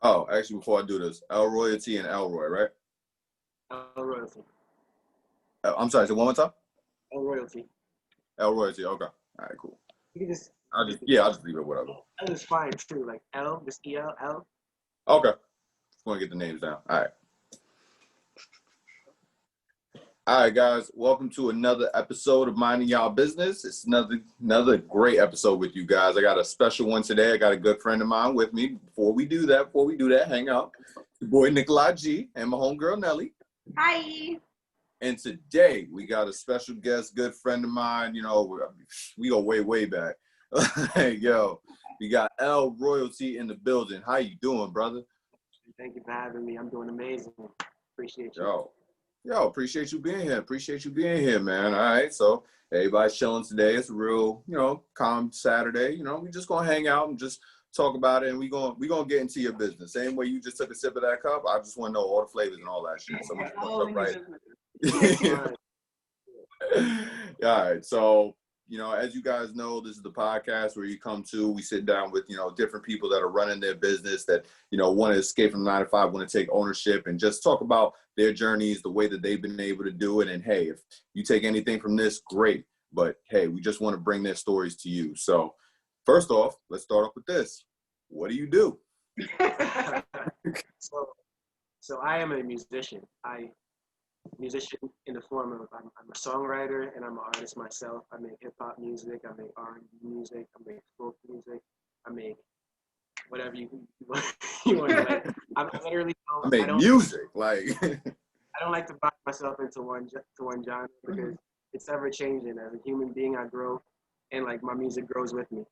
Oh, actually, before I do this, L Royalty and Elroy, right? L Royalty. I'm sorry, so one more time? L Royalty. L Royalty, okay. All right, cool. You can just I'll just leave it, whatever. L is fine too, like L, just EL, L. Okay. Just want to get the names down. All right. All right, guys. Welcome to another episode of Mindin Y'alls Business. It's another great episode with you guys. I got a special one today. I got a good friend of mine with me. Before we do that, hang out. Your boy Nikolai G and my homegirl Nelly. Hi. And today we got a special guest, good friend of mine. You know, we go way back. Yo, we got L Royalty in the building. How you doing, brother? Thank you for having me. I'm doing amazing. Appreciate you. Yo, appreciate you being here. Man. All right, so everybody's chilling today. It's a real, calm Saturday. We just gonna hang out and just talk about it, and we gonna get into your business. Same way you just took a sip of that cup. I just want to know all the flavors and all that shit. So we just gonna jump right. All right, so as you guys know, this is the podcast where you come to. We sit down with different people that are running their business that want to escape from 9 to 5, want to take ownership, and just talk about their journeys, the way that they've been able to do it. And hey, if you take anything from this, great. But hey, we just want to bring their stories to you. So first off, let's start off with this. What do you do? So I am a musician. Musician in the form of I'm a songwriter and I'm an artist myself. I make hip hop music, I make R&B music, I make folk music, I make whatever you want to like. I literally don't. I make music like. I don't like to box myself into one genre because it's ever changing. As a human being, I grow, and like my music grows with me.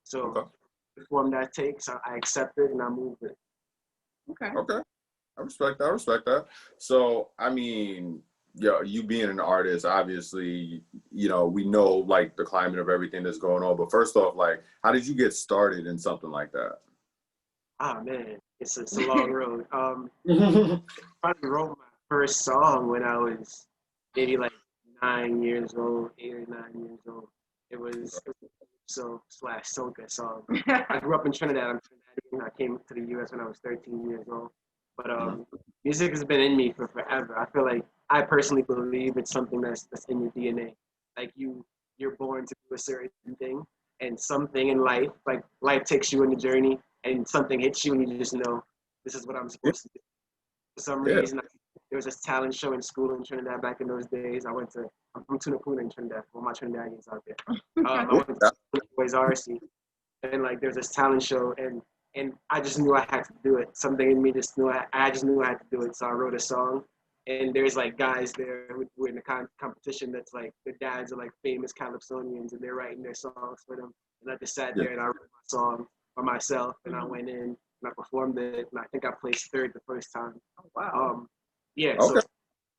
So the form that takes, I accept it and I move it. Okay. I respect that. So, I mean, you being an artist, obviously, we know like the climate of everything that's going on. But first off, like, how did you get started in something like that? Ah, man, it's a long road. I probably wrote my first song when I was maybe like 9 years old, 8 or 9 years old. It was soca song. I grew up in Trinidad. I'm Trinidadian. I came to the U.S. when I was 13 years old. But music has been in me for forever. I feel like I personally believe it's something that's in your DNA. Like you're born to do a certain thing, and something in life, like life takes you on the journey, and something hits you, and you just know this is what I'm supposed to do. For some reason, there was this talent show in school in Trinidad back in those days. I'm from Tunapuna in Trinidad. For all my Trinidadians out there. I went to Boys RC, and like there's this talent show, and I just knew I had to do it. Something in me just knew I just knew I had to do it. So I wrote a song, and there's like guys there who were in the competition that's like their dads are like famous calypsonians, and they're writing their songs for them. And I just sat there and I wrote my song by myself, and I went in and I performed it, and I think I placed third the first time. Oh, wow. Yeah. Okay. So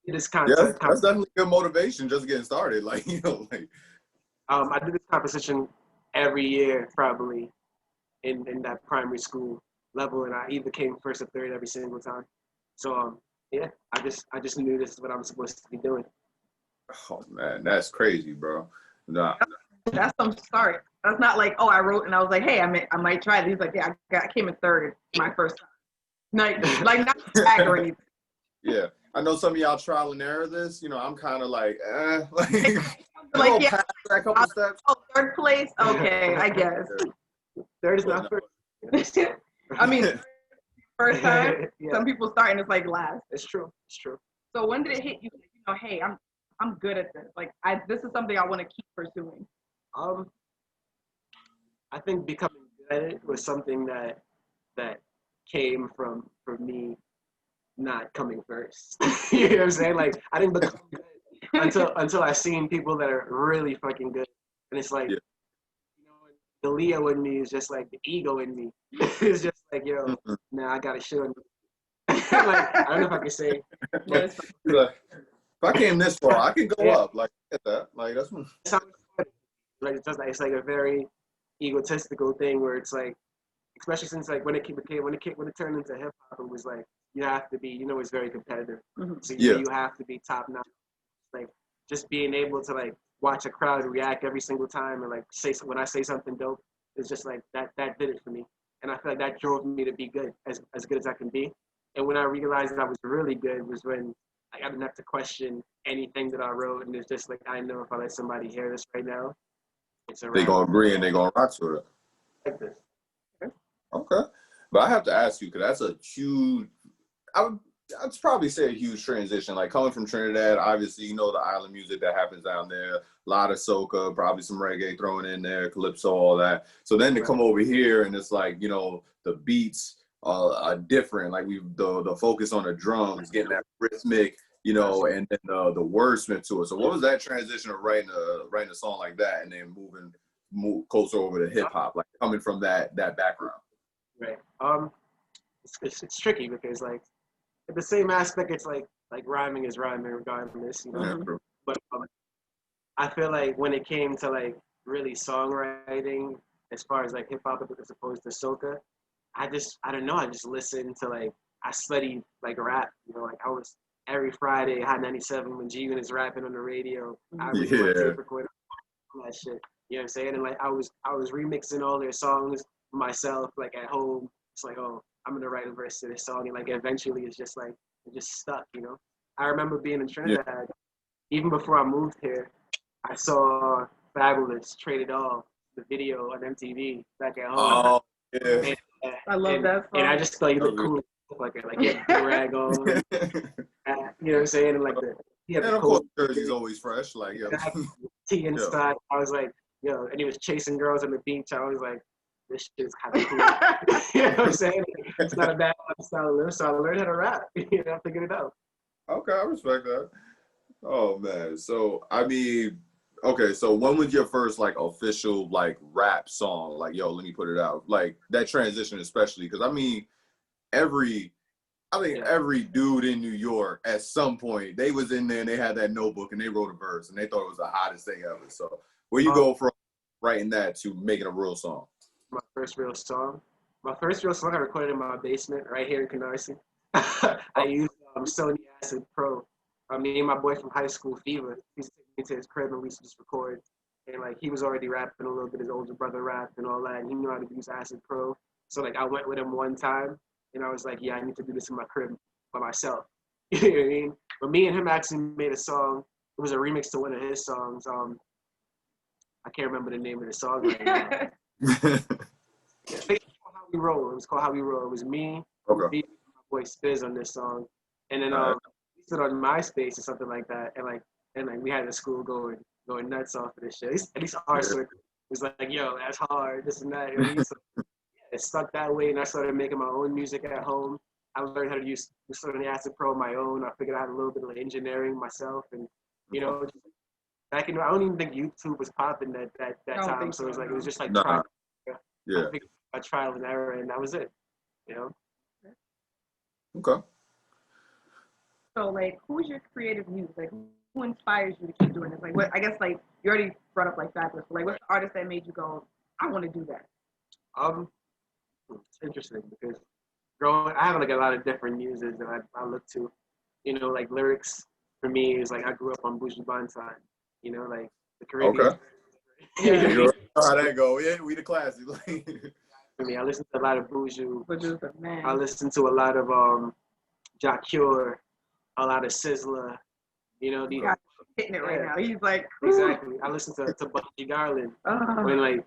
it is kind of that's definitely good motivation just getting started. Like I do this competition every year probably. In that primary school level, and I either came first or third every single time. So I just knew this is what I'm supposed to be doing. Oh man, that's crazy, bro. Nah. That's some start. That's not like, I wrote and I was like, hey, I might try this. Like, yeah, I came in third my first time. Like not tag or anything. Yeah, I know some of y'all trial and error this. I'm kind of like, like yeah, that couple steps. Oh, third place. Okay, I guess. Third is not first. I mean, first time. Yeah. Some people start and it's like last. It's true. So when did it hit you? Hey, I'm good at this. Like this is something I want to keep pursuing. I think becoming good at it was something that came from me not coming first. You know what I'm saying? Like I didn't become good until I seen people that are really fucking good, and it's like. The Leo in me is just like the ego in me. It's just like, I got to show him. Like, I don't know if I can say. Like, if I came this far, I can go up. Like, get that. Like, that's one. Like, it's like a very egotistical thing where it's like, especially since like when it turned into hip hop, it was like you have to be, it's very competitive. So you have to be top notch. Like just being able to like watch a crowd react every single time and like when I say something dope, it's just like that did it for me. and I feel like that drove me to be good, as good as I can be. And when I realized that I was really good was when I didn't have to question anything that I wrote, and it's just like I know if I let somebody hear this right now, it's a They wrap. gonna agree and they gonna rock to it. Like this. Okay, but I have to ask you because that's a huge. I'd probably say a huge transition. Like coming from Trinidad, obviously you know the island music that happens down there. A lot of soca, probably some reggae thrown in there, calypso, all that. So then to come over here and it's like the beats are different. Like the focus on the drums, getting that rhythmic, and then the wordsmith to it. So what was that transition of writing a song like that and then move closer over to hip hop, like coming from that background? Right. It's tricky because like at the same aspect, it's like rhyming is rhyming regardless, Yeah, But I feel like when it came to like really songwriting, as far as like hip hop as opposed to soca, I don't know. I just listened to like I studied like rap, like I was every Friday Hot 97 when G Unit is rapping on the radio. I was my tape recorder, all that shit. You know what I'm saying? And like I was remixing all their songs myself, like at home. It's like, oh, I'm gonna write a verse to this song, and like eventually it just stuck. I remember being in Trinidad, even before I moved here. I saw Fabulous Traded All, the video on MTV back at home. Oh yeah, I love that song. And I just thought he looked cool, like he had the rag on. You know what I'm saying? And like he had and the of course jersey's always fresh, like tea inside. I was like, and he was chasing girls on the beach. I was like, this shit's kind of cool. You know what I'm saying? It's not a bad lifestyle to live, so I learned how to rap. I figured it out. Okay, I respect that. Oh man, so I mean, okay, so when was your first like official like rap song? Like, yo, let me put it out. Like that transition, especially because I mean, every dude in New York at some point they was in there and they had that notebook and they wrote a verse and they thought it was the hottest thing ever. So where you go from writing that to making a real song? My first real song I recorded in my basement right here in Canarsie. I used Sony Acid Pro. Me and my boy from high school, Fever, he used to take me to his crib and we used to just record. And like he was already rapping a little bit, his older brother rapped and all that, and he knew how to use Acid Pro. So like I went with him one time and I was like, yeah, I need to do this in my crib by myself. You know what I mean? But me and him actually made a song. It was a remix to one of his songs. I can't remember the name of the song right now. It's called How We Roll. It was called How We Roll. It was me, Okay. my boy Spiz on this song, and then we stood on MySpace or something like that, and we had the school going nuts off of this shit. At least our circle was like, yo, that's hard, this and that. So, it stuck that way, and I started making my own music at home. I learned how to use Sony Acid Pro on my own. I figured out a little bit of engineering myself, and back in I don't even think YouTube was popping that time. So it was just like trial. Yeah. I trial and error, and that was it. Okay. So like, who's your creative muse? Like, who inspires you to keep doing this? Like, what? I guess like you already brought up like Fabulous. But, like, what's the artist that made you go, I want to do that? It's interesting because I have like a lot of different muses that I look to. Like lyrics for me is like I grew up on Buju Banton. Like the Caribbean. Okay. Yeah. How that go? Yeah, we the classic. For me, I listen to a lot of Buju. Buju's the man. I listen to a lot of Jacure, a lot of Sizzla. These hitting it right now. He's like exactly. I listen to Bunji Garlin when like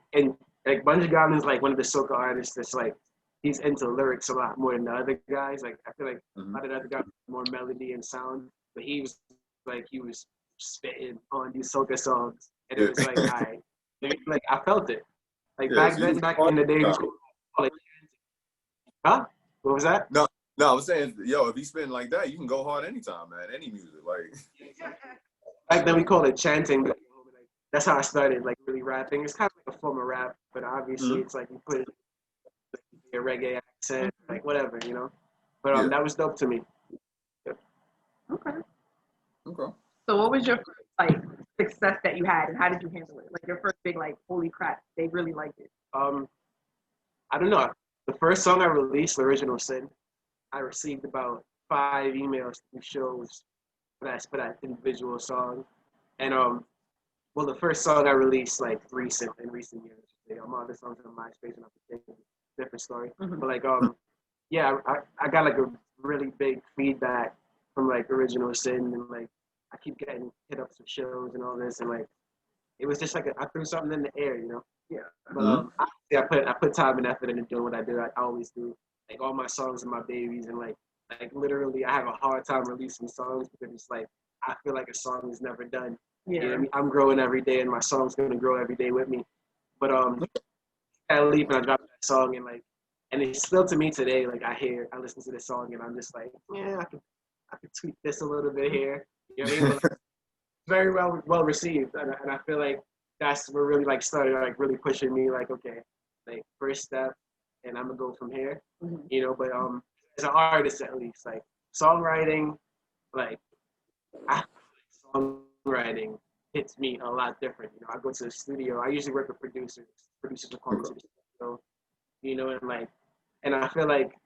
Bunji Garlin's like one of the soca artists that's like he's into lyrics a lot more than the other guys. Like I feel like a lot of the other guys have more melody and sound, but he was spitting on these soca songs, and it was like I felt it. Like back in the day, huh? What was that? No, I was saying, yo, if he's spitting like that, you can go hard anytime, man. Any music, like. Back then we called it chanting, but that's how I started, like really rapping. It's kind of like a form of rap, but obviously it's like you put it a reggae accent, like whatever, But that was dope to me. Okay. Okay. So what was your first like success that you had, and how did you handle it? Like your first big like, holy crap, they really liked it. I don't know. The first song I released, The Original Sin, I received about 5 emails through shows for that individual song. And the first song I released like in recent years. All the songs on MySpace and different different story. Mhm. But like, yeah, I got like a really big feedback from like Original Sin, and like I keep getting hit up some shows and all this, and like it was just like I threw something in the air, you know. Yeah. But I put time and effort into doing what I do. I always do. Like all my songs are my babies, and like literally I have a hard time releasing songs because it's like I feel like a song is never done. Yeah. You know what I mean? I'm growing every day, and my song's gonna grow every day with me. But I leave and I drop that song, and it's still to me today. Like I listen to this song, and I'm just like, yeah, I could tweak this a little bit here. You know what I mean? But like, very well received, and I feel like that's what really like started like really pushing me. Like, okay, like first step, and I'm gonna go from here. Mhm. You know, but as an artist at least, like songwriting, like I feel like songwriting hits me a lot different. You know, I go to the studio. I usually work with producers. Producers will call me to the studio. You know, and I feel like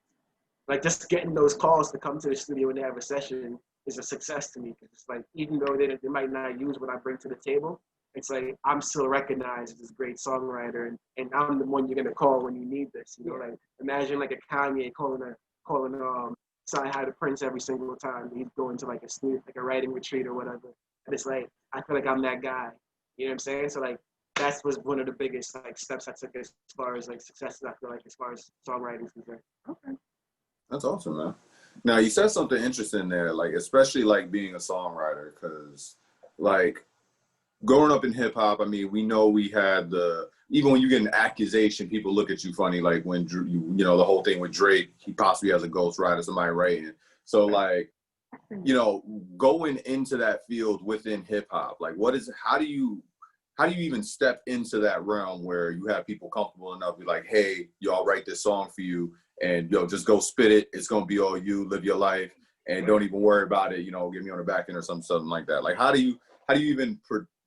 just getting those calls to come to the studio when they have a session is a success to me. Because it's like even though they might not use what I bring to the table, it's like I'm still recognized as a great songwriter, and I'm the one you're gonna call when you need this. You know, like imagine like a Kanye calling Say Hi to Prince every single time he's going to like a studio, like a writing retreat or whatever. And it's like I feel like I'm that guy. You know what I'm saying? So like that was one of the biggest like steps I took as far as like successes. I feel like as far as songwriting is concerned. Okay. That's awesome, man. Now you said something interesting there, like especially like being a songwriter, because like growing up in hip hop, I mean, we know we had even when you get an accusation, people look at you funny. Like when you know the whole thing with Drake, he possibly has a ghostwriter, somebody writing. So like, you know, going into that field within hip hop, like how do you even step into that realm where you have people comfortable enough to be like, hey, y'all write this song for you, and just go spit it. It's gonna be all you. Live your life, and don't even worry about it. You know, get me on the back end or something like that. Like, how do you even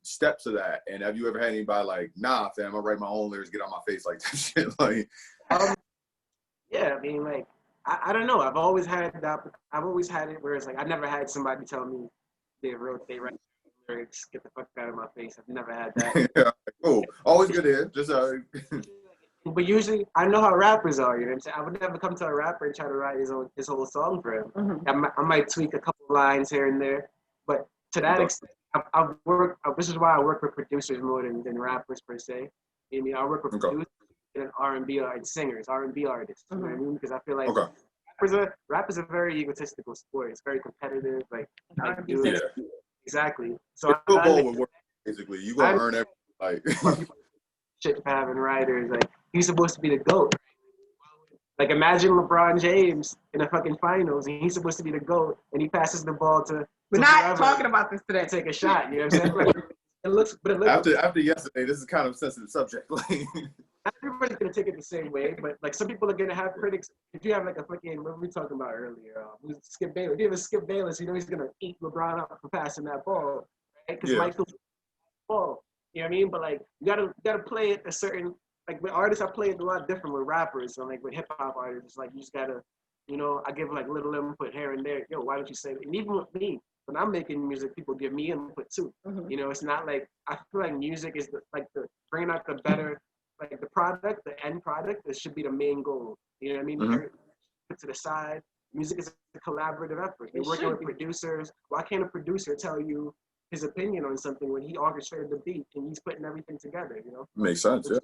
step to that? And have you ever had anybody like, nah, fam, I write my own lyrics, get on my face like that shit? Like, yeah, I mean, like I don't know. I've always had it where it's like I never had somebody tell me they write lyrics, get the fuck out of my face. I've never had that. yeah, cool. Always good to hear. Just But usually, I know how rappers are. You know what I'm saying? I would never come to a rapper and try to write his whole song for him. Mhm. I might tweak a couple lines here and there, but to that extent, I've worked. This is why I work with producers more than rappers per se. I mean, I work with producers and R&B and singers, R&B artists. You know what I mean? Because I feel like rappers are very egotistical sport. It's very competitive. Like yeah. Exactly. So It's football with work, basically. You gonna earn everything. Like, shit for having writers. Like he's supposed to be the GOAT. Like imagine LeBron James in the fucking finals, and he's supposed to be the GOAT, and he passes the ball to We're not talking about this today. Take a shot. You know what I'm saying? Like, it looks. After yesterday, this is kind of a sensitive subject. Not everybody's gonna take it the same way, but like some people are gonna have critics. If you have like a fucking what were we talking about earlier? Skip Bayless. If you have a Skip Bayless, you know he's gonna eat LeBron up for passing that ball, right? Because Michael's ball. You know what I mean? But like you gotta play it a certain like with artists. I play it a lot different with rappers. So like with hip hop artists, it's like you just gotta, you know, I give like little input here and there. Yo, why don't you say that? And even with me, when I'm making music, people give me input too. Mhm. You know, it's not like I feel like music is the bringing out the better, like the product, the end product. That should be the main goal. You know what I mean? Put to the side. Music is a collaborative effort. You're working with producers. Why can't a producer tell you his opinion on something when he orchestrated the beat and he's putting everything together? You know, makes sense. Yeah.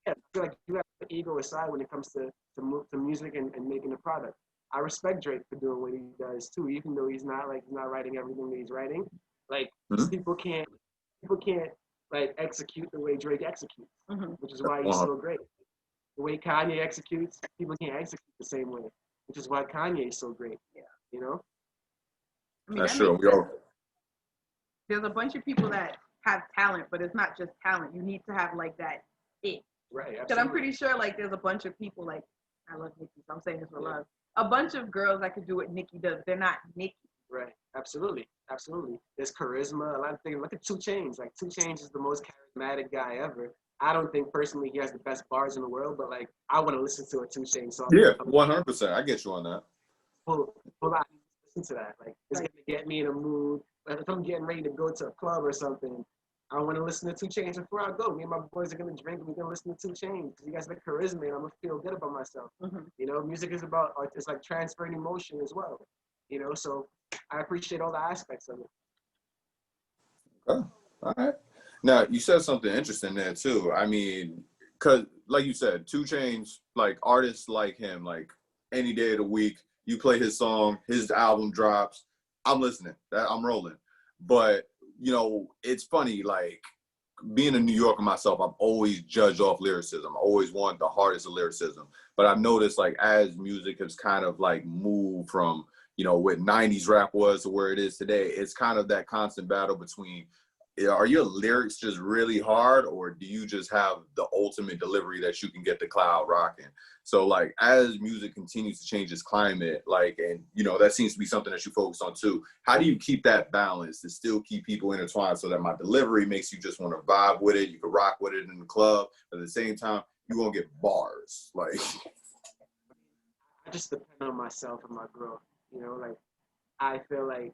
I feel like you have to put ego aside when it comes to music and making a product. I respect Drake for doing what he does too, even though he's not writing everything that he's writing. Like people can't like execute the way Drake executes, which is why he's so great. The way Kanye executes, people can't execute the same way, which is why Kanye is so great. Yeah, you know. I mean, That's true. There's a bunch of people that have talent, but it's not just talent. You need to have like that it. Right. Because I'm pretty sure like there's a bunch of people like I love Nicki, so I'm saying this for love. A bunch of girls that could do what Nicki does. They're not Nicki. Right. Absolutely. There's charisma. A lot of things. Look at 2 Chainz. Like 2 Chainz is the most charismatic guy ever. I don't think personally he has the best bars in the world, but like I want to listen to a 2 Chainz song. Yeah, 100%. I get you on that. Pull out, listen to that. Like it's gonna get me in a mood. Like if I'm getting ready to go to a club or something, I want to listen to 2 Chainz before I go. Me and my boys are gonna drink and we're gonna listen to 2 Chainz because he got the charisma and I'm gonna feel good about myself. You know, music is about it's like transferring emotion as well. You know, so I appreciate all the aspects of it. Okay. All right. Now you said something interesting there too. I mean, cause like you said, 2 Chainz, like artists like him, like any day of the week, you play his song, his album drops, I'm listening. I'm rolling. But you know, it's funny, like being a New Yorker myself, I've always judged off lyricism. I always wanted the hardest of lyricism. But I've noticed like as music has kind of like moved from, you know, what 90s rap was to where it is today, it's kind of that constant battle between are your lyrics just really hard or do you just have the ultimate delivery that you can get the crowd rocking? So like as music continues to change its climate, like, and you know, that seems to be something that you focus on too. How do you keep that balance to still keep people intertwined so that my delivery makes you just want to vibe with it, you can rock with it in the club, but at the same time, you won't get bars. Like I just depend on myself and my growth. You know, like I feel like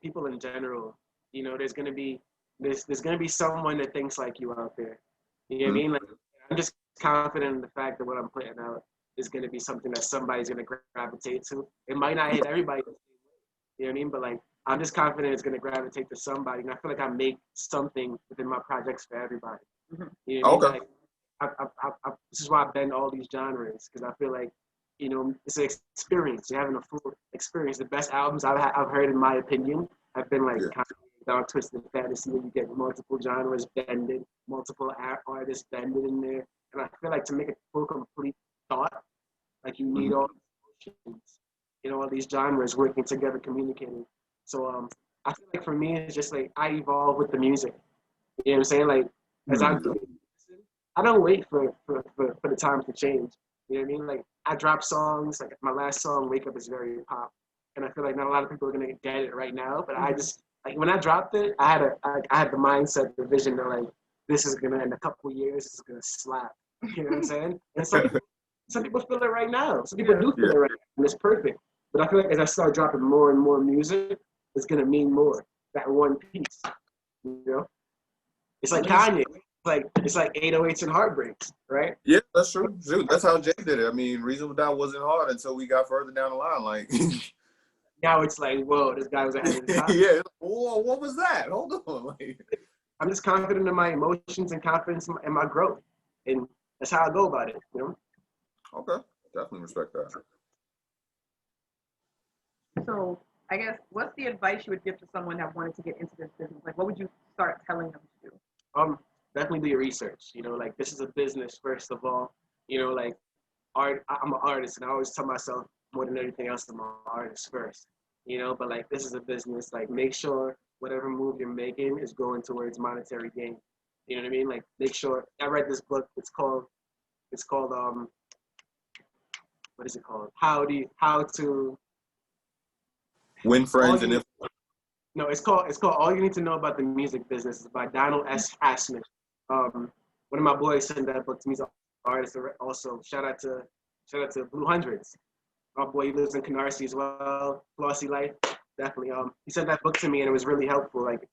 people in general, you know, there's gonna be someone that thinks like you out there. You know what I mean? Like I'm just confident in the fact that what I'm putting out is gonna be something that somebody's gonna gravitate to. It might not hit everybody, you know what I mean? But like I'm just confident it's gonna gravitate to somebody, and I feel like I make something within my projects for everybody. You know what I mean? okay. This is why I bend all these genres because I feel like, you know, it's an experience. You're having a full experience. The best albums I've heard, in my opinion, have been like Yeah. kind of dark twisted fantasy where you get multiple genres bended, multiple artists bended in there. And I feel like to make a full complete thought, like you need all these emotions, you know, all these genres working together, communicating. So I feel like for me, it's just like I evolve with the music. You know what I'm saying? Like as I don't wait for the times to change. You know what I mean? Like I drop songs, like my last song, Wake Up, is very pop. And I feel like not a lot of people are gonna get it right now, but I just like when I dropped it, I had the mindset, the vision that like this is gonna in a couple of years, this is gonna slap. You know what I'm saying? And some people feel it right now. Some people do feel it right now, and it's perfect. But I feel like as I start dropping more and more music, it's gonna mean more. That one piece. You know? It's like Kanye. It's like 808s and heartbreaks, right? Yeah, that's true. Shoot, that's how Jay did it. I mean, Reasonable Doubt wasn't hard until we got further down the line. Like, Now it's like, whoa, this guy was ahead of his time. yeah, whoa, what was that? Hold on. Like, I'm just confident in my emotions and confidence in my growth, and that's how I go about it. You know. okay, definitely respect that. So I guess what's the advice you would give to someone that wanted to get into this business? Like, what would you start telling them to do? Definitely do your research. You know, like this is a business first of all. You know, like art. I'm an artist, and I always tell myself more than anything else, I'm an artist first. You know, but like this is a business. Like make sure whatever move you're making is going towards monetary gain. You know what I mean? Like make sure. I read this book. It's called what is it called? How to Win all friends and you if No, it's called All You Need to Know About the Music Business. It's by Donald S. Hassman. One of my boys sent that book to me. He's an artist also. Shout out to Blue Hundreds. My boy, he lives in Canarsie as well. Flossy Life, definitely. He sent that book to me and it was really helpful. Like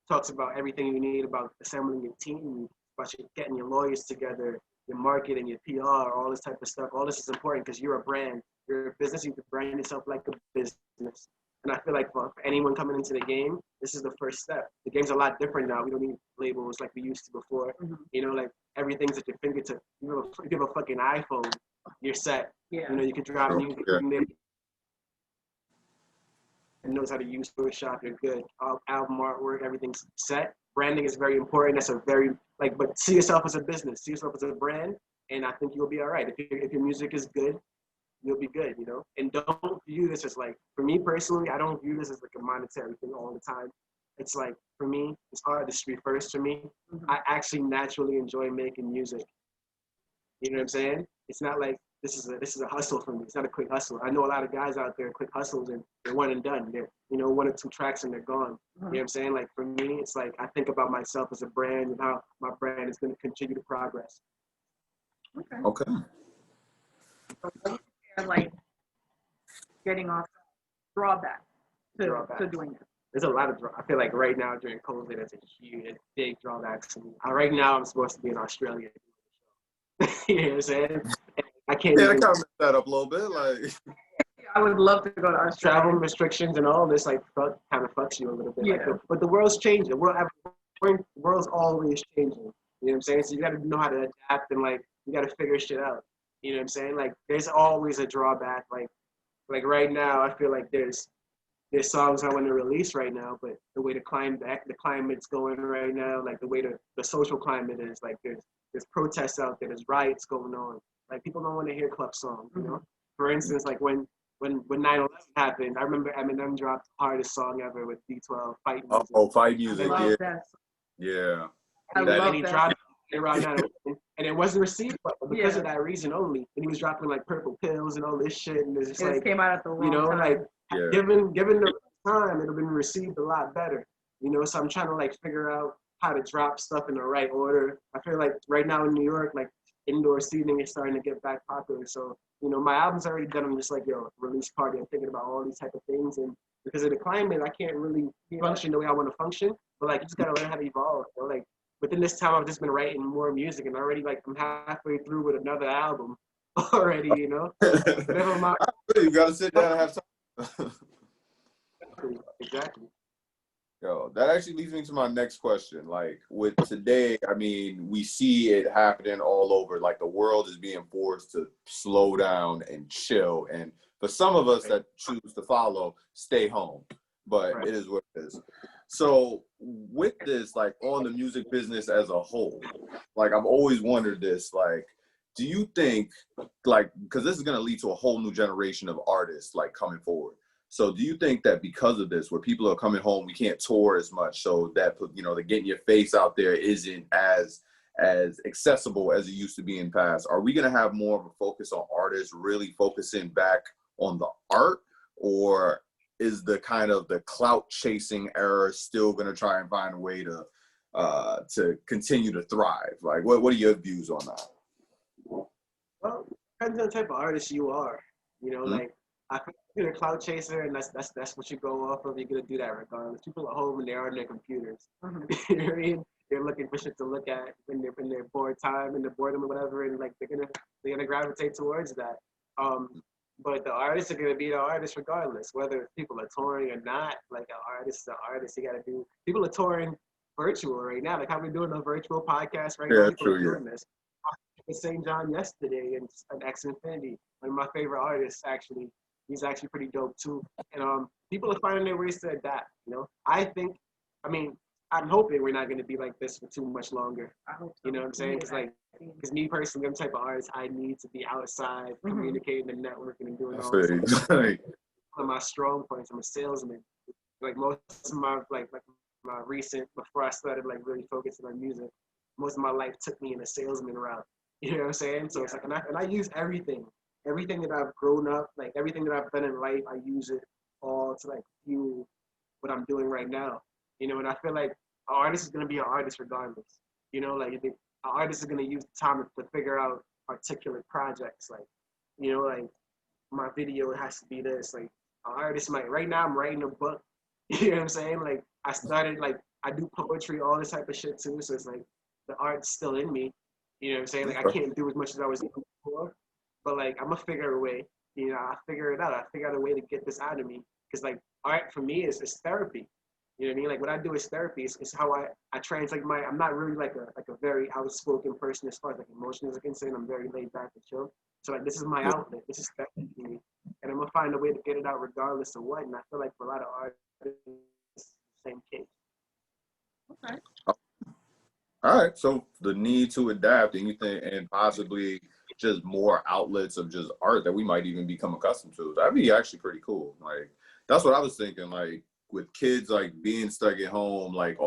talks about everything you need about assembling your team, about getting your lawyers together, your marketing, your PR, all this type of stuff. All this is important because you're a brand. You're a business. You can brand yourself like a business. And I feel like for anyone coming into the game, this is the first step. The game's a lot different now. We don't need labels like we used to before. You know, like everything's at your fingertip. You have a fucking iPhone, you're set. Yeah. You know, you can drop music in there. And knows how to use Photoshop, you're good. Album artwork, everything's set. Branding is very important. That's a very but see yourself as a business, see yourself as a brand, and I think you'll be all right. If your music is good, you'll be good, you know? And don't view this as like, for me personally, I don't view this as like a monetary thing all the time. It's like, for me, it's artistry first for me. I actually naturally enjoy making music. You know what I'm saying? It's not like this is a hustle for me. It's not a quick hustle. I know a lot of guys out there, quick hustles, and they're one and done. They're, you know, 1 or 2 tracks and they're gone. You know what I'm saying? Like for me, it's like I think about myself as a brand and how my brand is going to contribute to progress. okay. And like getting off drawback to doing it. there's a lot of I feel like right now during COVID, it's a big drawback to me. Right now, I'm supposed to be in Australia. You know what I'm saying? I can't Yeah, even. that kind of messed that up a little bit. Like, I would love to go to Australia. Travel restrictions and all this like kind of fucks you a little bit. Yeah. Like, but the world's changing. The world's always changing. You know what I'm saying? So you got to know how to adapt and like you got to figure shit out. You know what I'm saying? Like there's always a drawback. Like right now, I feel like there's songs I want to release right now, but the way the climate's going right now, like the way the social climate is, like there's protests out there, there's riots going on. Like people don't want to hear club songs, you know. For instance, like when 9/11 happened, I remember Eminem dropped the hardest song ever with D12, Fight Music. oh, fight music, I yeah, love that. yeah. I love And he that. dropped it around 9/11, and it wasn't received because Yeah. of that reason only. And he was dropping like purple pills and all this shit, and it's just It like came out at the wrong you know, time. like Yeah. given the time, it'll been received a lot better. You know, so I'm trying to like figure out how to drop stuff in the right order. I feel like right now in New York, like indoor seating is starting to get back popular. So, you know, my album's already done. I'm just like, yo, release party. I'm thinking about all these type of things. And because of the climate, I can't really function the way I want to function. But like, you just got to learn how to evolve. You know? Like within this time, I've just been writing more music and already like I'm halfway through with another album already, you know? Whatever my You got to sit down and have time. Exactly. Yo, that actually leads me to my next question. Like with today, I mean, we see it happening all over. Like the world is being forced to slow down and chill. And for some of us that choose to follow, stay home. But it is what it is. So with this, like on the music business as a whole, like I've always wondered this, like, do you think, like, because this is going to lead to a whole new generation of artists like coming forward. So do you think that because of this, where people are coming home, we can't tour as much, so that, you know, the getting your face out there isn't as accessible as it used to be in past? Are we going to have more of a focus on artists really focusing back on the art, or is the kind of the clout chasing era still going to try and find a way to continue to thrive? Like, what are your views on that? Well, depends on the type of artist you are. You know, like I think you're a cloud chaser, and that's what you go off of. You're gonna do that regardless. People at home and they are on their computers. You know what I mean? They're looking for shit to look at when they're in their bored time and their boredom or whatever, and like they're gonna gravitate towards that. But the artists are gonna be the artists regardless, whether people are touring or not. Like an artist is an artist. You gotta do. People are touring virtual right now. Like how we're doing a virtual podcast right now. People are doing this. In St. John yesterday and X Infinity, one of my favorite artists actually. He's actually pretty dope too. And people are finding their ways to adapt. You know, I'm hoping we're not going to be like this for too much longer. I hope so. You know what I'm saying? Because me personally, I'm the type of artist, I need to be outside, communicating and networking and doing all this. One of my strong points, I'm a salesman. Like most of my my recent, before I started like really focusing on music, most of my life took me in a salesman route. You know what I'm saying? So it's like, and I use everything that I've grown up, like everything that I've done in life, I use it all to like fuel what I'm doing right now. You know, and I feel like an artist is gonna be an artist regardless. You know, like an artist is gonna use time to figure out articulate projects. Like, you know, like my video has to be this. Like an artist might right now I'm writing a book. You know what I'm saying? Like I started like I do poetry, all this type of shit too. So it's like the art's still in me. You know what I'm saying? Like I can't do as much as I was doing before. But like I'm gonna figure a way, you know, I figure it out. I figure out a way to get this out of me. Cause like art for me is therapy. You know what I mean? Like what I do is therapy. It's how I translate I'm not really like a very outspoken person as far as like emotions are concerned. I'm very laid back and chill. So like this is my outlet. This is therapy for me. And I'm gonna find a way to get it out regardless of what. And I feel like for a lot of artists, it's the same case. Okay. All right, so the need to adapt, and possibly just more outlets of just art that we might even become accustomed to. That'd be actually pretty cool. Like that's what I was thinking. Like with kids, like being stuck at home, like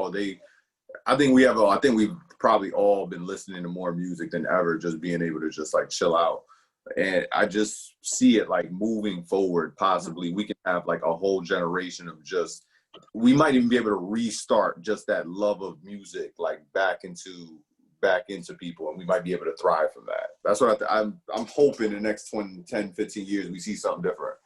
I think we've probably all been listening to more music than ever, just being able to just like chill out. And I just see it like moving forward. Possibly we can have like a whole generation of just. We might even be able to restart just that love of music, like back into people, and we might be able to thrive from that. That's what I'm hoping in the next 20, 10, 15 years we see something different.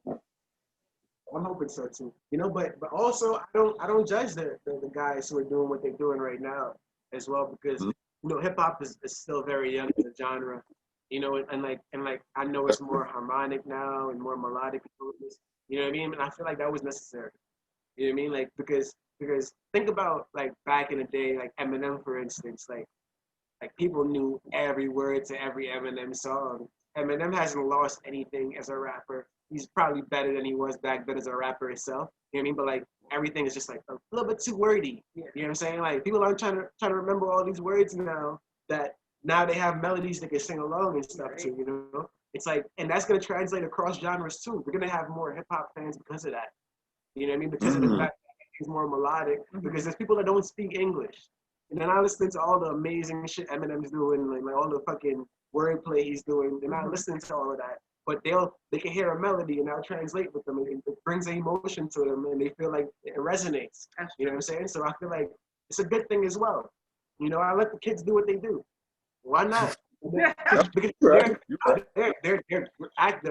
I'm hoping with so too. You know, but also I don't judge the guys who are doing what they're doing right now as well, because you know, hip hop is still very young in the genre. You know, and like I know it's more harmonic now and more melodic. You know what I mean? And I feel like that was necessary. You know what I mean? Like because think about like back in the day, like Eminem for instance, like people knew every word to every Eminem song. Eminem hasn't lost anything as a rapper. He's probably better than he was back then as a rapper himself. You know what I mean? But like everything is just like a little bit too wordy. You know what I'm saying? Like people aren't trying to remember all these words now that now they have melodies they can sing along and stuff too, you know? It's like, and that's gonna translate across genres too. We're gonna have more hip hop fans because of that. You know what I mean? Because of the fact that it's more melodic, because there's people that don't speak English. And then I listen to all the amazing shit Eminem's doing, like all the fucking wordplay he's doing. They're not listening to all of that. But they can hear a melody and that'll translate with them. And it brings an emotion to them and they feel like it resonates. You know what I'm saying? So I feel like it's a good thing as well. You know, I let the kids do what they do. Why not? Because they're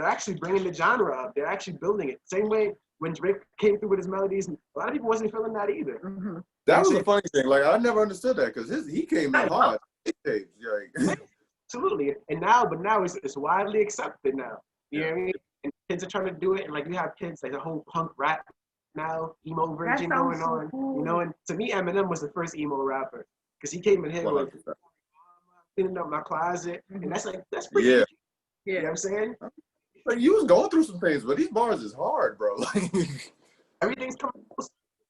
actually bringing the genre up. They're actually building it. Same way when Drake came through with his melodies, a lot of people wasn't feeling that either. That was a funny thing. Like I never understood that because he came in hard. Absolutely. And now it's widely accepted now. You know what I mean? And kids are trying to do it, and like you have kids like the whole punk rap now, emo version going on. Cool. You know, and to me, Eminem was the first emo rapper because he came in here with cleaning up my closet, and that's pretty. Yeah. You know what I'm saying? Like you was going through some things, but these bars is hard, bro. Like everything's coming close.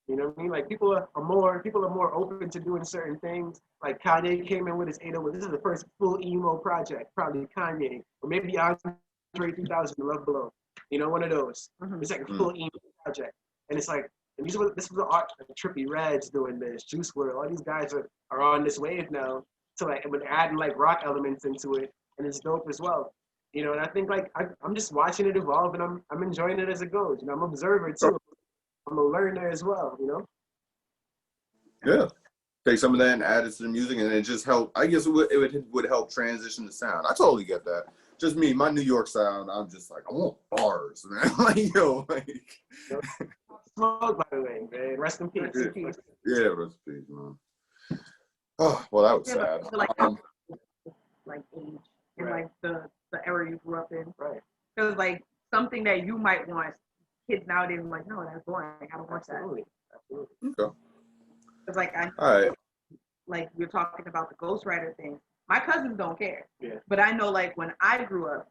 You know what I mean? Like people are more open to doing certain things. Like Kanye came in with his 808. This is the first full emo project, probably Kanye, or maybe Andre 3000, Love Below. You know, one of those. It's like a full emo project, and it's like, and this was the art. Like Trippie Redd's doing this, Juice WRLD. All these guys are on this wave now. So like, but adding like rock elements into it, and it's dope as well. You know, and I think like I'm just watching it evolve, and I'm enjoying it as it goes. You know, I'm an observer too. I'm a learner as well, you know? Yeah. Take some of that and add it to the music, and it just help. I guess it would help transition the sound. I totally get that. Just me, my New York sound, I'm just like, I want bars, man. Like, yo, like. Smoke, by the way, man. Rest in peace. Yeah, rest in peace, man. Oh, well, that was sad. Like age and like the era you grew up in. Right. Because like something that you might want, kids nowadays are like, no, that's boring. I don't watch that. Absolutely. Okay. It's like like you're talking about the Ghostwriter thing. My cousins don't care. Yeah. But I know like when I grew up,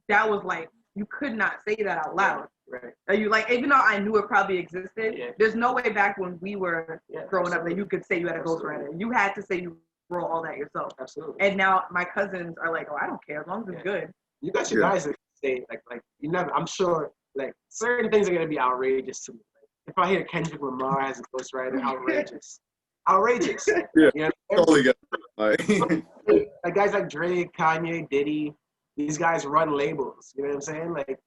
that was like you could not say that out loud. Right. You like even though I knew it probably existed, there's no way back when we were growing up that you could say you had a ghostwriter. You had to say you wrote all that yourself. Absolutely. And now my cousins are like, oh, I don't care as long as it's good. You got your guys that say like you never. I'm sure like certain things are gonna be outrageous to me. Like, if I hear Kendrick Lamar as a ghostwriter, outrageous. Outrageous. Yeah. You know, totally get it. Like guys like Drake, Kanye, Diddy, these guys run labels. You know what I'm saying? Like,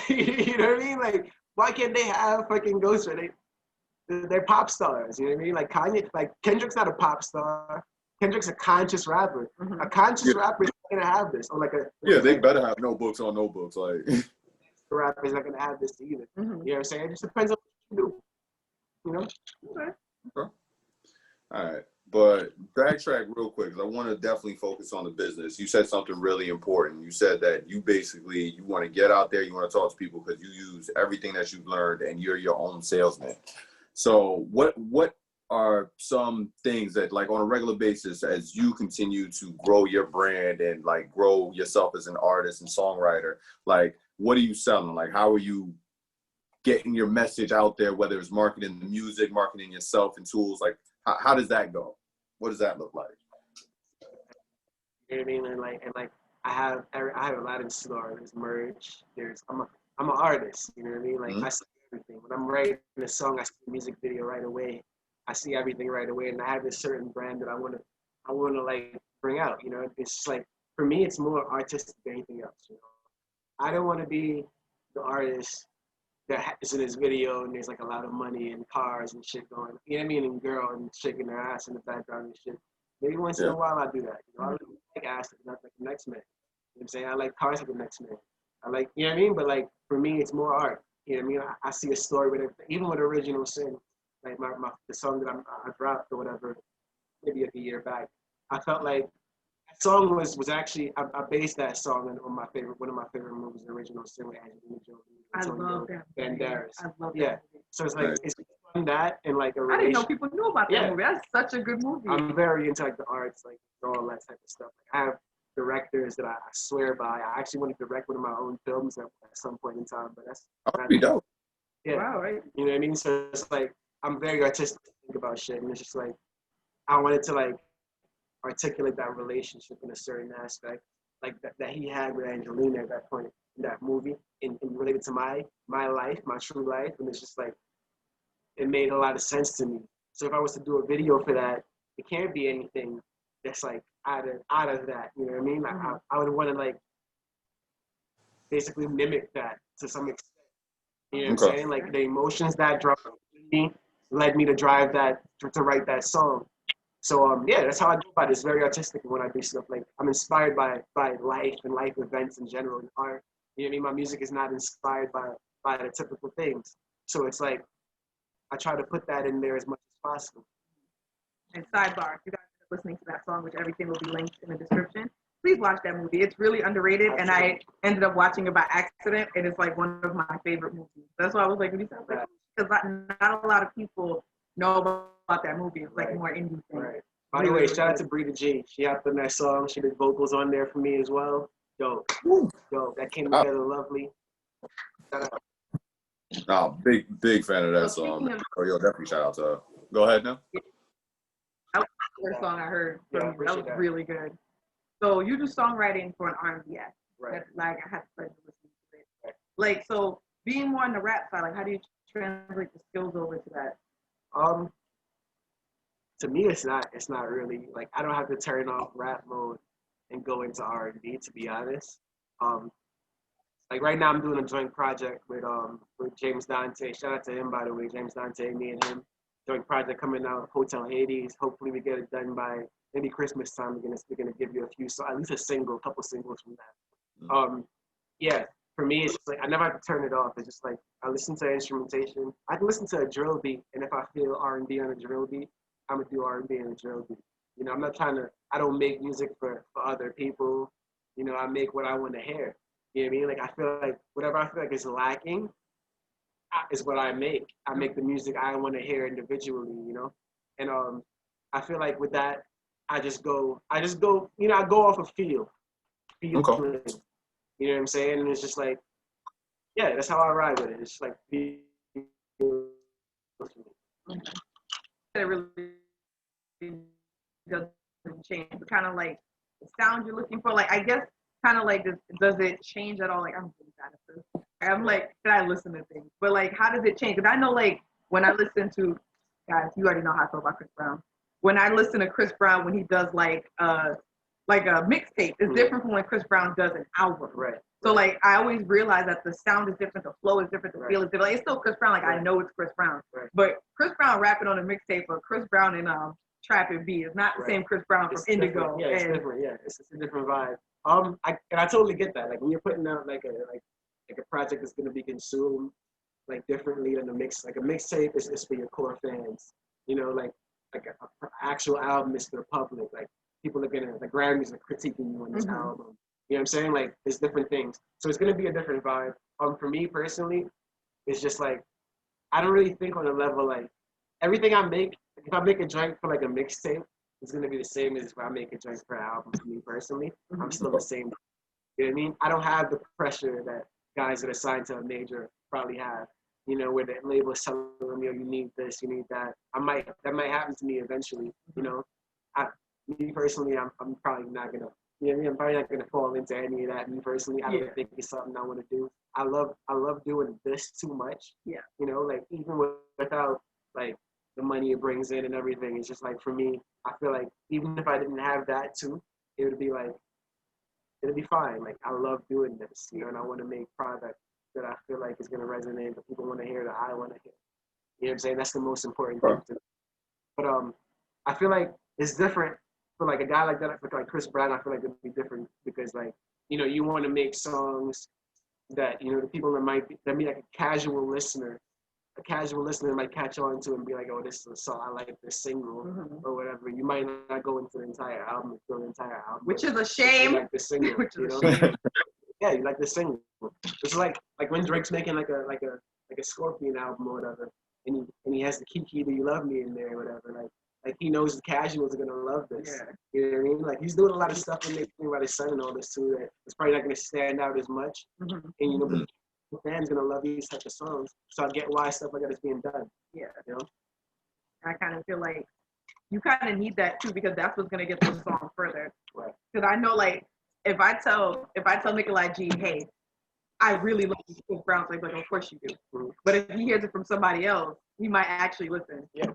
you know what I mean? Like, why can't they have fucking ghostwriter? They're pop stars. You know what I mean? Like Kanye, like Kendrick's not a pop star. Kendrick's a conscious rapper. A conscious rapper is not gonna have this. Or like they better have notebooks on notebooks. Like the rapper is not gonna have this either. You know what I'm saying? It just depends on what you do. You know? Okay. All right. But backtrack real quick, because I want to definitely focus on the business. You said something really important. You said that you want to get out there, you want to talk to people because you use everything that you've learned and you're your own salesman. So what are some things that like on a regular basis as you continue to grow your brand and like grow yourself as an artist and songwriter, like what are you selling? Like how are you getting your message out there, whether it's marketing the music, marketing yourself and tools, like how does that go? What does that look like? You know what I mean? And like I have a lot in store. There's merch. I'm an artist. You know what I mean? Like I see everything. When I'm writing a song, I see the music video right away. I see everything right away, and I have this certain brand that I want to like bring out. You know, it's just like for me, it's more artistic than anything else. You know, I don't want to be the artist that is in this video and there's like a lot of money and cars and shit going. You know what I mean? And girl and shaking their ass in the background and shit. Maybe once in a while I do that. You know, I like ass not like the next man. You know what I'm saying? I like cars like the next man. I like, you know what I mean? But like for me, it's more art. You know what I mean? I see a story with it, even with original sin, like the song that I dropped or whatever, maybe like a year back. I felt like that song was actually I based that song on one of my favorite movies, The Original Sin with Angelina Jolie. I love that. Banderas. I love that. Yeah. So it's like Right. it's fun that and like a I didn't know relation. people knew about that movie. That's such a good movie. I'm very into like the arts, like all that type of stuff. Like I have directors that I swear by. I actually want to direct one of my own films at some point in time, but that's That'd be dope. yeah. Wow, right? You know what I mean? So it's like I'm very artistic to think about shit, and it's just like I wanted to like articulate that relationship in a certain aspect, like that he had with Angelina at that point in that movie, and related to my life, my true life, and it's just like it made a lot of sense to me. So if I was to do a video for that, it can't be anything that's like out of that. You know what I mean? Like I would want to like basically mimic that to some extent. You know what I'm saying? Like the emotions that drove me led me to drive that to write that song. So yeah, that's how I do about it. It's very artistic when I do stuff. Like I'm inspired by life and life events in general and art. You know what I mean? My music is not inspired by the typical things. So it's like I try to put that in there as much as possible. And sidebar, if you guys are listening to that song, which everything will be linked in the description, please watch that movie. It's really underrated, and I ended up watching it by accident, and it's like one of my favorite movies. That's why I was like, when you said like, because not a lot of people know about that movie. It's like more indie thing. Right. By the way, shout out to Brita G. She helped in that song. She did vocals on there for me as well. Dope. That came together lovely. Shout out. Oh, big fan of that song. Oh, yo, definitely shout out to her. Go ahead now. That was the first song I heard from you. That was really good. So you do songwriting for an R&B act. Right. Like I had to listen to it. Right. Like so, being more on the rap side, like how do you translate the skills over to that? To me, it's not really like I don't have to turn off rap mode and go into R&B. To be honest, like right now I'm doing a joint project with James Dante. Shout out to him, by the way, James Dante, me and him. Joint project coming out, Hotel Hades. Hopefully we get it done by maybe Christmas time. We're gonna give you a few, so at least a couple singles from that. Yeah, for me it's just like I never have to turn it off. It's just like I listen to instrumentation. I can listen to a drill beat, and if I feel R&B on a drill beat, I'm gonna do R&B on a drill beat. You know, I don't make music for other people. You know, I make what I want to hear. You know what I mean? Like I feel like whatever I feel like is lacking is what I make. I make the music I want to hear individually, you know? And I feel like with that, I just go, you know, I go off of feel. Okay. You know what I'm saying? And it's just like, yeah, that's how I ride with it. It's just like, It really doesn't change. Kind of like the sound you're looking for. Like I guess kind of like does it change at all? Like I'm really bad at this. I'm like, can I listen to things? But like, how does it change? Because I know like when I listen to guys, you already know how I feel about Chris Brown. When I listen to Chris Brown when he does like a mixtape, it's different from when Chris Brown does an album. Right. So like I always realize that the sound is different, the flow is different, the feel is different. Like, it's still Chris Brown. Like I know it's Chris Brown, but Chris Brown rapping on a mixtape or Chris Brown in Trap and B is not the same Chris Brown from Indigo. Yeah, it's different. Yeah, it's a different vibe. I totally get that. Like when you're putting out like a project that's gonna be consumed like differently than a mix. Like a mixtape is for your core fans. You know, like a actual album is for the public. Like people are gonna, the Grammys are critiquing you on this album. You know what I'm saying? Like there's different things. So it's gonna be a different vibe. For me personally, it's just like I don't really think on a level like everything I make. If I make a joint for like a mixtape, it's gonna be the same as if I make a joint for an album. For me personally, I'm still the same. You know what I mean? I don't have the pressure that guys that are signed to a major probably have. You know, where the label is telling them, you need this, you need that. That might happen to me eventually. You know, me personally, I'm probably not gonna. You know what I mean? I'm probably not gonna fall into any of that. Me personally, I don't think it's something I want to do. I love doing this too much. Yeah. You know, like even without like the money it brings in and everything, it's just like for me, I feel like even if I didn't have that too, it would be like it'll be fine. Like I love doing this, you know, and I want to make product that I feel like is gonna resonate, that people want to hear, that I want to hear. You know what I'm saying? That's the most important thing to me. But I feel like it's different for like a guy like that, for like Chris Brown. I feel like it'd be different because like, you know, you want to make songs that, you know, the people that might be like a casual listener might catch on to and be like, oh, this is a song, I like this single or whatever. You might not go into the entire album and feel the entire album. Which is a shame. You like the single, Which is you know? a shame. Yeah, you like the single. It's like when Drake's making like a Scorpion album or whatever, and he has the Kiki Do You Love Me in there or whatever. Like he knows the casuals are gonna love this. Yeah. You know what I mean? Like he's doing a lot of stuff and making about his son and all this too that it's probably not gonna stand out as much. And you know, but the fans gonna love these type of songs. So I get why stuff like that is being done. Yeah. You know? I kind of feel like you kind of need that too, because that's what's gonna get the song further. Right. Because I know, like, if I tell Nikolai G, hey, I really love Chris Brown, so he's like, of course you do. But if he hears it from somebody else, he might actually listen. Yeah.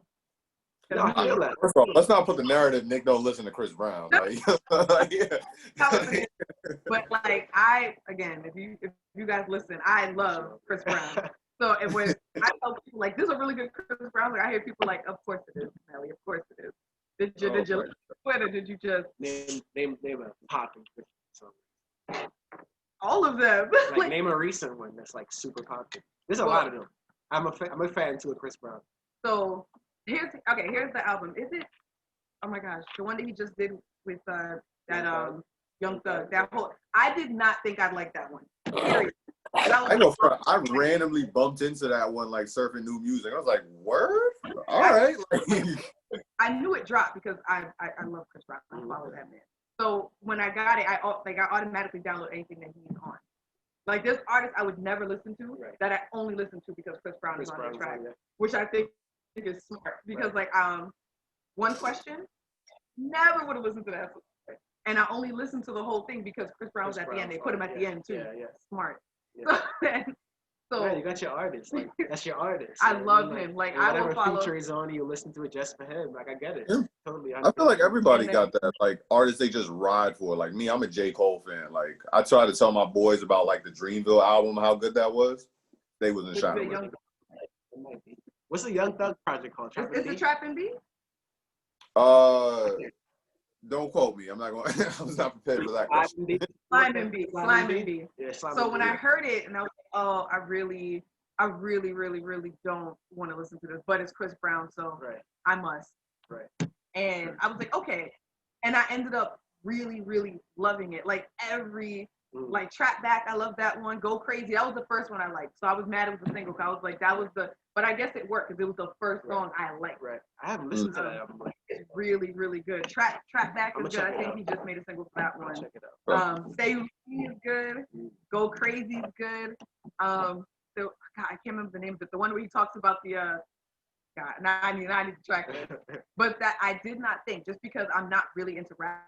No, I feel that. First of all, let's not put the narrative Nick don't listen to Chris Brown. Like, yeah. But like if you guys listen, I love Chris Brown. So it was, I tell people like, this is a really good Chris Brown. Like I hear people like, of course it is, Nelly, of course it is. Did you Twitter? Did you just name a popping song? All of them. Like name a recent one that's like super popular. There's a lot of them. I'm a fan too of Chris Brown. So here's the album. Is it? Oh my gosh, the one that he just did with that Young Thug. That whole, I did not think I'd like that one. Period. I know. I randomly bumped into that one like surfing new music. I was like, word? All right. I knew it dropped because I love Chris Brown. I follow that man. So when I got it, I automatically download anything that he's on. Like this artist I would never listen to, that I only listen to because Chris Brown is on the track, which I think is smart. Because One Question, never would have listened to that. And I only listened to the whole thing because Chris Brown was at the end. They put him at the end too. Yeah. Smart. Yeah. So you got your artist. Like that's your artist. I love him. Like I will follow. Whatever feature is on, you listen to it just for him. Like I get it. Yeah. Totally. I feel like everybody got that. Like artists, they just ride for. Like me, I'm a J. Cole fan. Like I try to tell my boys about like the Dreamville album, how good that was. They wasn't shining. What's the Young Thug project called? Is it Trap and B? Don't quote me. I'm not going. I was not prepared for that question. Slime and B. Yeah, so when I heard it, and I was like, oh, I really don't want to listen to this, but it's Chris Brown, so I must. Right. And I was like, okay. And I ended up really loving it. Like every like Trap Back, I love that one. Go Crazy, that was the first one I liked. So I was mad it was a single. I was like, that was the. But I guess it worked because it was the first song I liked. Right. I haven't listened to that album. It's really good. Trap Back is good. I think he just made a single for that one. Check it out. Stay With Me is good. Go Crazy is good. So God, I can't remember the name, but the one where he talks about the God, now I need to track it. But that I did not think, just because I'm not really into rap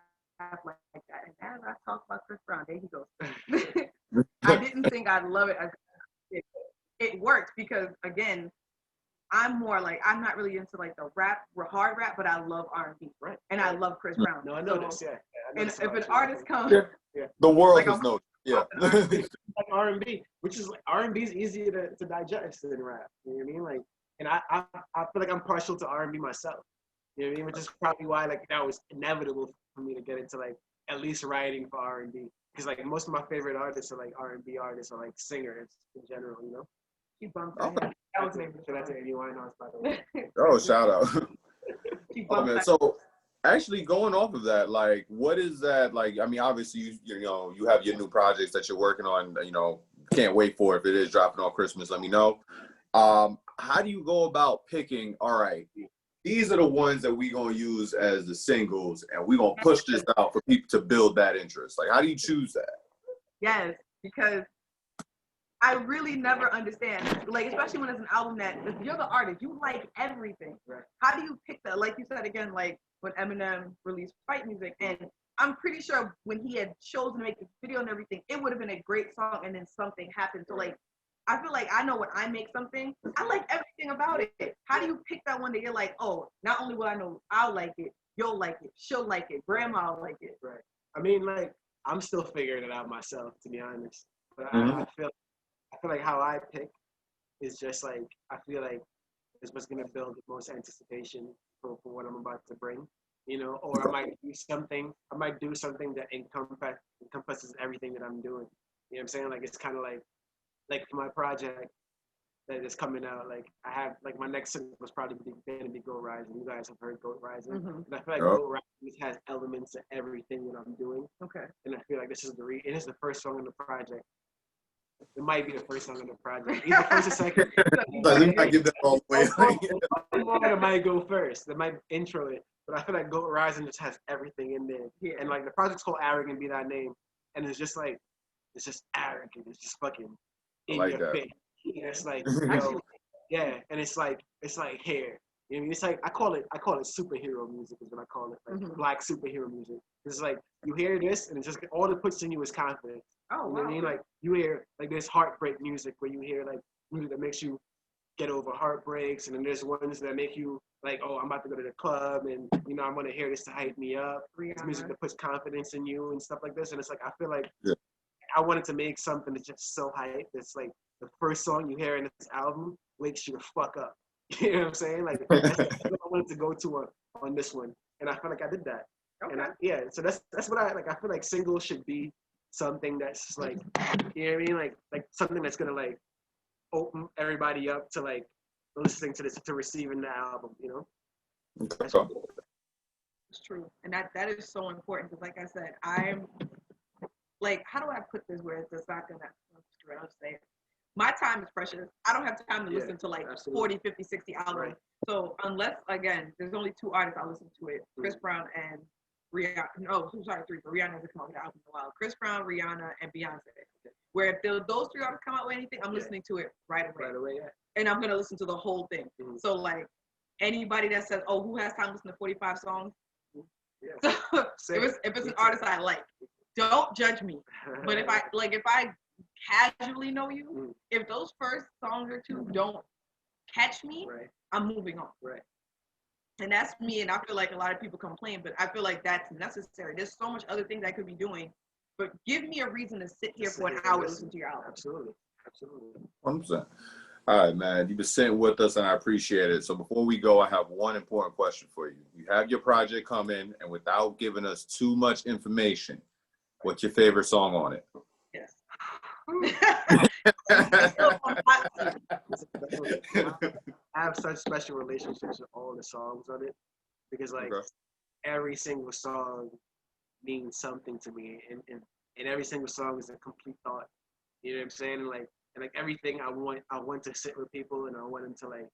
like that. And as I talk about Chris Brown, there he goes. I didn't think I'd love it. It worked because again, I'm more like, I'm not really into like the hard rap, but I love R&B. Right. And I love Chris Brown. No, I know this. Yeah. And if an artist comes, the world like, is no. Yeah. Like R&B, which is like R&B is easier to digest than rap. You know what I mean? Like, and I feel like I'm partial to R&B myself. You know what I mean? Which is probably why like that was inevitable for me to get into like at least writing for R&B, because like most of my favorite artists are like R&B artists or like singers in general. You know. She bumped Okay. That was name. So that's Amy Winehouse, by the way. Oh, shout out. Oh, man. So actually going off of that, like what is that like? I mean, obviously you know you have your new projects that you're working on, you know, can't wait for it. If it is dropping on Christmas, let me know. How do you go about picking, all right, these are the ones that we gonna use as the singles and we gonna push this out for people to build that interest? Like how do you choose that? Yes, because I really never understand, like, especially when it's an album that, if you're the artist, you like everything. Right. How do you pick that? Like you said, again, like when Eminem released Fight Music, and I'm pretty sure when he had chosen to make the video and everything, it would have been a great song, and then something happened. So, like, I feel like I know when I make something, I like everything about it. How do you pick that one that you're like, oh, not only will I know I'll like it, you'll like it, she'll like it, grandma will like it. Right. I mean, like, I'm still figuring it out myself, to be honest. But I feel like how I pick is just like, I feel like it's what's going to build the most anticipation for what I'm about to bring, you know, or I might do something that encompasses everything that I'm doing. You know what I'm saying? Like, it's kind of like like for my project that is coming out, like I have like my next single was probably gonna be Goat Rising. You guys have heard Goat Rising, and I feel like Goat Rising has elements of everything that I'm doing. Okay. And I feel like this is it is the first song in the project. It might be the first song in the project. Either first or second. Let me not give that all away. It might go first. It might intro it. But I feel like Goat Rising just has everything in there. Yeah. And like the project's called Arrogant Be Thy Name. And it's just like, it's just arrogant. It's just fucking in like your that. face. And it's like, yo, yeah. And it's like here. You know what I mean? It's like I call it superhero music is what I call it. Like black superhero music. It's like you hear this and it's just all it puts in you is confidence. Oh, you know what I mean? Like you hear like this heartbreak music where you hear like music that makes you get over heartbreaks, and then there's ones that make you like, oh, I'm about to go to the club, and you know I'm gonna hear this to hype me up. It's music that puts confidence in you and stuff like this, and it's like I feel like I wanted to make something that's just so hype. It's like the first song you hear in this album wakes you the fuck up. You know what I'm saying? Like that's what I wanted to go to on this one, and I feel like I did that. Okay. And so that's what I like. I feel like singles should be something that's just like, you know what I mean? Like something that's gonna like open everybody up to like listening to this, to receiving the album, you know? Okay. It's true. And that is so important because like I said, I'm like, how do I put this where it's just not gonna, I'll say it. My time is precious. I don't have time to listen to like 40, 50, 60 albums. Right. So unless, again, there's only 2 artists I listen to it, Chris Brown and Rihanna. No, sorry, 3, but Rihanna hasn't come out with an album in a while. Chris Brown, Rihanna, and Beyonce. Where if those 3 artists come out with anything, I'm listening to it right away. Right away, yeah. And I'm going to listen to the whole thing. So like anybody that says, oh, who has time to listen to 45 songs? Yeah. So if it's an artist I like, don't judge me. But if I casually know you, if those first songs or 2 don't catch me, I'm moving on. Right. And that's me, and I feel like a lot of people complain, but I feel like that's necessary. There's so much other things I could be doing, but give me a reason to sit here for an hour and listen to your album. Absolutely. 100%. All right, man. You've been sitting with us, and I appreciate it. So before we go, I have one important question for you. You have your project coming, and without giving us too much information, what's your favorite song on it? Yes. I have such special relationships with all the songs on it because like every single song means something to me, and every single song is a complete thought. You know what I'm saying? And like everything I want to sit with people, and I want them to like,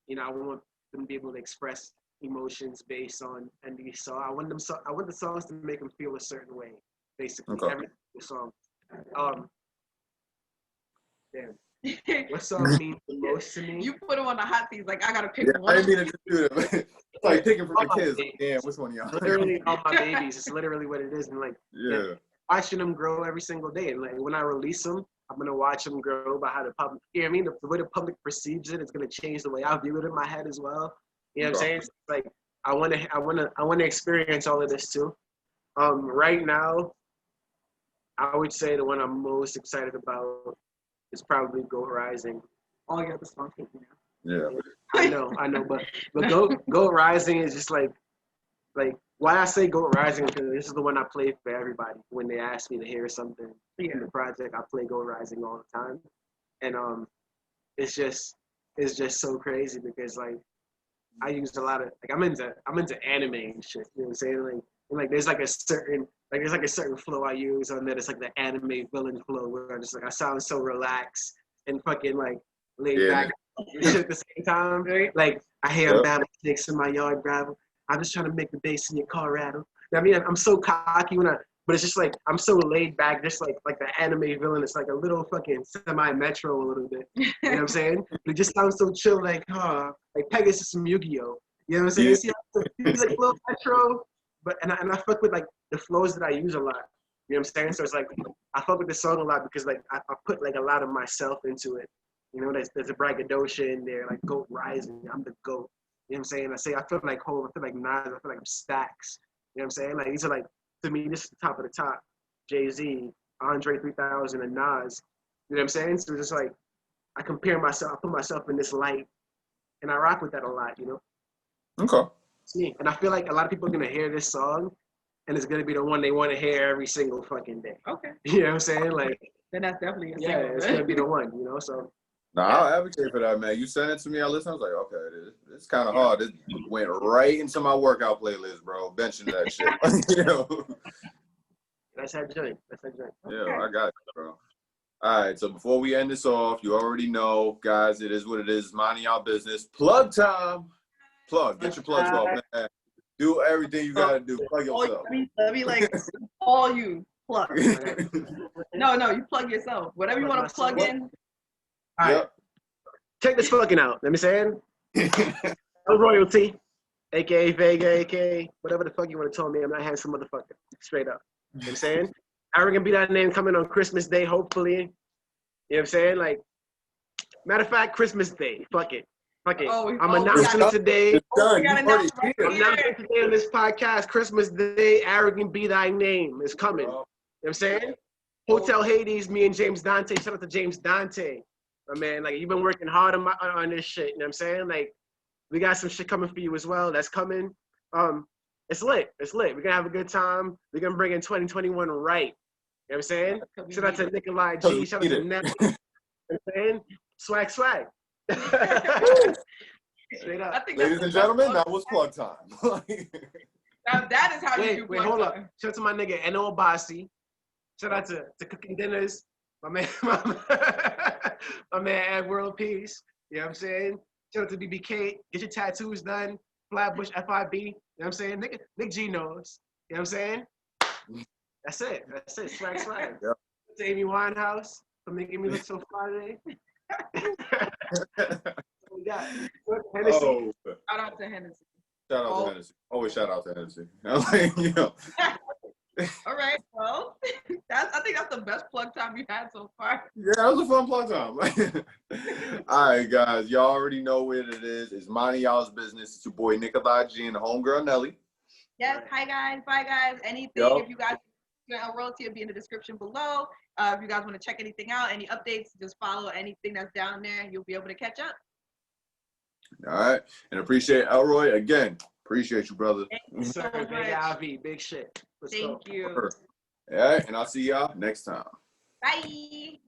you know, I want them to be able to express emotions based on these songs. I want the songs to make them feel a certain way, basically. Every single song. Damn. What song means the most to me? You put them on the hot seat, like I gotta pick one. I didn't mean to do it. It's like picking from the kids. Like, damn, which one of y'all? Literally, all my babies. It's literally what it is, and like, watching them grow every single day. And like when I release them, I'm gonna watch them grow by how the public. You know what I mean? The way the public perceives it, it's gonna change the way I view it in my head as well. You know what I'm saying? It's like I wanna experience all of this too. Right now, I would say the one I'm most excited about is probably Goat Rising. All your other songs hate me now. Yeah. I know, but Goat Rising is just like why I say Goat Rising is because this is the one I play for everybody when they ask me to hear something in the project. I play Goat Rising all the time, and it's just so crazy because like I use a lot of like I'm into anime and shit. You know what I'm saying? Like there's a certain flow I use on that. It's like the anime villain flow where I'm just like I sound so relaxed and fucking like laid back at the same time. Like I hear battle snakes in my yard, gravel. I'm just trying to make the bass in your car rattle. I mean, I'm so cocky but it's just like I'm so laid back, just like the anime villain. It's like a little fucking semi-metro a little bit. You know what I'm saying? It just sounds so chill, like Pegasus from Yu-Gi-Oh. You know what I'm saying? See, he's like a little metro, and I fuck with like the flows that I use a lot. You know what I'm saying? So it's like I fuck with this song a lot because like I put like a lot of myself into it. You know, there's a braggadocio in there, like Goat Rising. I'm the GOAT. You know what I'm saying? I feel like Hov, I feel like Nas, I feel like I'm Stacks. You know what I'm saying? Like these are like, to me, this is the top of the top. Jay-Z, Andre 3000, and Nas. You know what I'm saying? So it's just like, I compare myself, I put myself in this light, and I rock with that a lot, you know? Okay. It's me. And I feel like a lot of people are going to hear this song, and it's going to be the one they want to hear every single fucking day. Okay. You know what I'm saying? Like, Then that's definitely a Yeah, single. it's gonna be the one, you know. So No, I'll advocate for that, man. You sent it to me, I listened. I was like, okay, it's kind of hard. It went right into my workout playlist, bro. Benching that shit. You know? that's that joint. That's that joint. Yeah, I got you, bro. All right, so before we end this off, you already know, guys, it is what it is. Minding y'all business. Plug time. Plug. Get your plugs off, man. Do everything you got to do. Plug yourself. Let me like call you. Plug. No, you plug yourself. Whatever you want to plug in. All right. Yep. Check this fucking out. Let me say it. No royalty, aka Vega, aka whatever the fuck you want to tell me. I'm not handsome motherfucker. Straight up. You know what I'm saying? Arrogant be that name coming on Christmas Day, hopefully. You know what I'm saying? Like, matter of fact, Christmas Day. Fuck it. Fuck it. I'm announcing it today. It's done. I'm Announcing today on this podcast, Christmas Day, Arrogant be thy name is coming. You know what I'm saying? Hotel Hades, me and James Dante. Shout out to James Dante. My man, like, you've been working hard on this shit. You know what I'm saying? Like, we got some shit coming for you as well. That's coming. It's lit. It's lit. We're gonna have a good time. We're gonna bring in 2021 right. You know what I'm saying? Shout out to Nikolai G. Shout out to Ness. You know what I'm saying? Swag. Straight up. Ladies and gentlemen, that was plug time. Now that is how you do Wait, plug hold up. time. Shout out to my nigga Eno Abasi. Shout out to Cooking Dinners. My man at World Peace. You know what I'm saying? Shout out to BBK. Get your tattoos done. Flatbush FIB. You know what I'm saying? Nick G knows. You know what I'm saying? That's it. Swag. Yep. To Amy Winehouse for making me look so fly today. We got Hennessy. Oh. Shout out to Hennessy. Shout out to Hennessy. Always shout out to Hennessy. Like, you know. All right, well, I think that's the best plug time we've had so far. Yeah, that was a fun plug time. All right, guys. Y'all already know where it is. It's Mindin Y'alls Business. It's your boy Nikolai G and the homegirl Nelly. Yes, hi guys, bye guys. Anything, if you guys want a royalty, it'll be in the description below. If you guys want to check anything out, any updates, just follow anything that's down there. You'll be able to catch up. All right. And appreciate Elroy again. Appreciate you, brother. Thank you so Sir, much. big IV, big shit. Let's go. Thank you. All right. And I'll see y'all next time. Bye.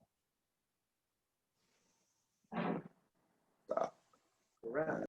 All right.